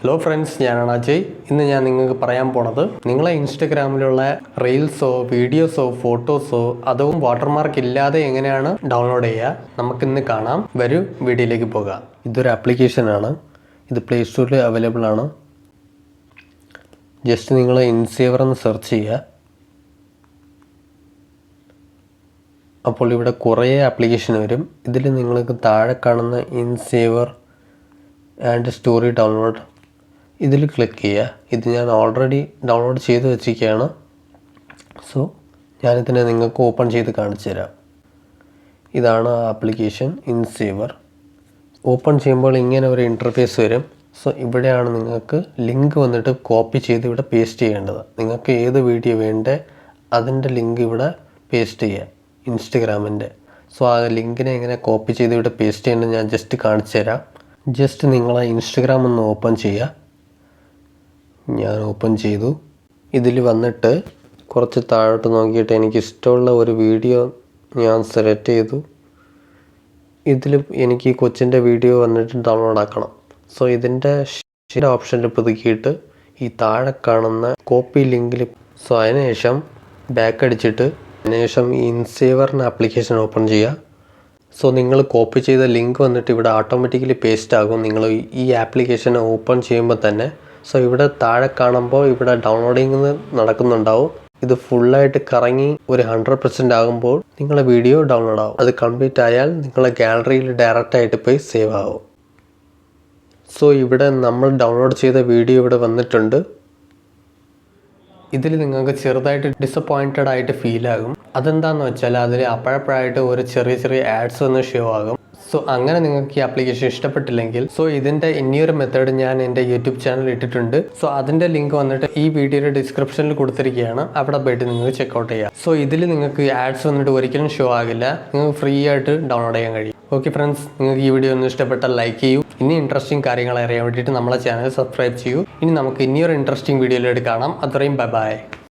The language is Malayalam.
ഹലോ ഫ്രണ്ട്സ്, ഞാനാണ് അജയ്. ഇന്ന് ഞാൻ നിങ്ങൾക്ക് പറയാൻ പോണത് നിങ്ങളെ ഇൻസ്റ്റഗ്രാമിലുള്ള റീൽസോ വീഡിയോസോ ഫോട്ടോസോ അതും വാട്ടർമാർക്ക് ഇല്ലാതെ എങ്ങനെയാണ് ഡൗൺലോഡ് ചെയ്യുക നമുക്കിന്ന് കാണാം. വരൂ വീഡിയോയിലേക്ക് പോകാം. ഇതൊരു ആപ്ലിക്കേഷനാണ്. ഇത് പ്ലേ സ്റ്റോറിൽ അവൈലബിൾ ആണ്. ജസ്റ്റ് നിങ്ങൾ ഇൻസേവർ എന്ന് സെർച്ച് ചെയ്യുക. അപ്പോൾ ഇവിടെ കുറേ ആപ്ലിക്കേഷൻ വരും. ഇതിൽ നിങ്ങൾക്ക് താഴെ കാണുന്ന ഇൻസേവർ ആൻഡ് സ്റ്റോറി ഡൗൺലോഡ് ഇതിൽ ക്ലിക്ക് ചെയ്യുക. ഇത് ഞാൻ ഓൾറെഡി ഡൗൺലോഡ് ചെയ്ത് വെച്ചിരിക്കുകയാണ്. സോ ഞാനിതിനെ നിങ്ങൾക്ക് ഓപ്പൺ ചെയ്ത് കാണിച്ചു തരാം. ഇതാണ് ആ ആപ്ലിക്കേഷൻ ഇൻസേവർ. ഓപ്പൺ ചെയ്യുമ്പോൾ ഇങ്ങനെ ഒരു ഇൻ്റർഫേസ് വരും. സോ ഇവിടെയാണ് നിങ്ങൾക്ക് ലിങ്ക് വന്നിട്ട് കോപ്പി ചെയ്ത് ഇവിടെ പേസ്റ്റ് ചെയ്യേണ്ടത്. നിങ്ങൾക്ക് ഏത് വീഡിയോ വേണ്ടേ അതിൻ്റെ ലിങ്ക് ഇവിടെ പേസ്റ്റ് ചെയ്യുക, ഇൻസ്റ്റഗ്രാമിൻ്റെ. സോ ആ ലിങ്കിനെ എങ്ങനെ കോപ്പി ചെയ്ത് ഇവിടെ പേസ്റ്റ് ചെയ്യേണ്ടത് ഞാൻ ജസ്റ്റ് കാണിച്ചു തരാം. ജസ്റ്റ് നിങ്ങളെ ഇൻസ്റ്റഗ്രാം ഒന്ന് ഓപ്പൺ ചെയ്യുക. ഞാൻ ഓപ്പൺ ചെയ്തു. ഇതിൽ വന്നിട്ട് കുറച്ച് താഴോട്ട് നോക്കിയിട്ട് എനിക്ക് ഇഷ്ടമുള്ള ഒരു വീഡിയോ ഞാൻ സെലക്ട് ചെയ്തു. ഇതിൽ എനിക്ക് ഈ കൊച്ചിൻ്റെ വീഡിയോ വന്നിട്ട് ഡൗൺലോഡ് ആക്കണം. സോ ഇതിൻ്റെ ഓപ്ഷനിൽ പുതുക്കിയിട്ട് ഈ താഴെ കാണുന്ന കോപ്പി ലിങ്കിൽ സോ അതിനുശേഷം ബാക്ക് അടിച്ചിട്ട് അതിനുശേഷം ഈ ഇൻസേവറിന് ആപ്ലിക്കേഷൻ ഓപ്പൺ ചെയ്യുക. സോ നിങ്ങൾ കോപ്പി ചെയ്ത ലിങ്ക് വന്നിട്ട് ഇവിടെ ഓട്ടോമാറ്റിക്കലി പേസ്റ്റ് ആകും നിങ്ങൾ ഈ ആപ്ലിക്കേഷൻ ഓപ്പൺ ചെയ്യുമ്പോൾ തന്നെ. സോ ഇവിടെ താഴെ കാണുമ്പോൾ ഇവിടെ ഡൗൺലോഡിങ് നടക്കുന്നുണ്ടാവും. ഇത് ഫുള്ളായിട്ട് കറങ്ങി ഒരു 100% ആകുമ്പോൾ നിങ്ങളുടെ വീഡിയോ ഡൗൺലോഡ് ആവും. അത് കംപ്ലീറ്റ് ആയാൽ നിങ്ങളുടെ ഗാലറിയിൽ ഡയറക്റ്റായിട്ട് പോയി സേവ് ആവും. സോ ഇവിടെ നമ്മൾ ഡൗൺലോഡ് ചെയ്ത വീഡിയോ ഇവിടെ വന്നിട്ടുണ്ട്. ഇതിൽ നിങ്ങൾക്ക് ചെറുതായിട്ട് ഡിസപ്പോയിൻറ്റഡ് ആയിട്ട് ഫീൽ ആകും. അതെന്താണെന്ന് വെച്ചാൽ അതിൽ അപ്പോഴപ്പോഴായിട്ട് ഒരു ചെറിയ ആഡ്സ് ഒന്ന് ഷോ ആകും. സോ അങ്ങനെ നിങ്ങൾക്ക് ഈ ആപ്ലിക്കേഷൻ ഇഷ്ടപ്പെട്ടില്ലെങ്കിൽ സോ ഇതിൻ്റെ ഇനിയൊരു മെത്തേഡ് ഞാൻ എൻ്റെ യൂട്യൂബ് ചാനൽ ഇട്ടിട്ടുണ്ട്. സോ അതിൻ്റെ ലിങ്ക് വന്നിട്ട് ഈ വീഡിയോയുടെ ഡിസ്ക്രിപ്ഷനിൽ കൊടുത്തിരിക്കുകയാണ്. അവിടെ പോയിട്ട് നിങ്ങൾക്ക് ചെക്കൗട്ട് ചെയ്യാം. സോ ഇതിൽ നിങ്ങൾക്ക് ആഡ്സ് വന്നിട്ട് ഒരിക്കലും ഷോ ആകില്ല. നിങ്ങൾക്ക് ഫ്രീ ആയിട്ട് ഡൗൺലോഡ് ചെയ്യാൻ കഴിയും. ഓക്കെ ഫ്രണ്ട്സ്, നിങ്ങൾക്ക് ഈ വീഡിയോ ഒന്ന് ഇഷ്ടപ്പെട്ടാൽ ലൈക്ക് ചെയ്യൂ. ഇനി ഇൻട്രസ്റ്റിംഗ് കാര്യങ്ങൾ അറിയാൻ വേണ്ടിയിട്ട് നമ്മളെ ചാനൽ സബ്സ്ക്രൈബ് ചെയ്യൂ. ഇനി നമുക്ക് ഇനിയൊരു ഇൻട്രസ്റ്റിംഗ് വീഡിയോയിലേക്ക് കാണാം. അത്രയും ബൈ.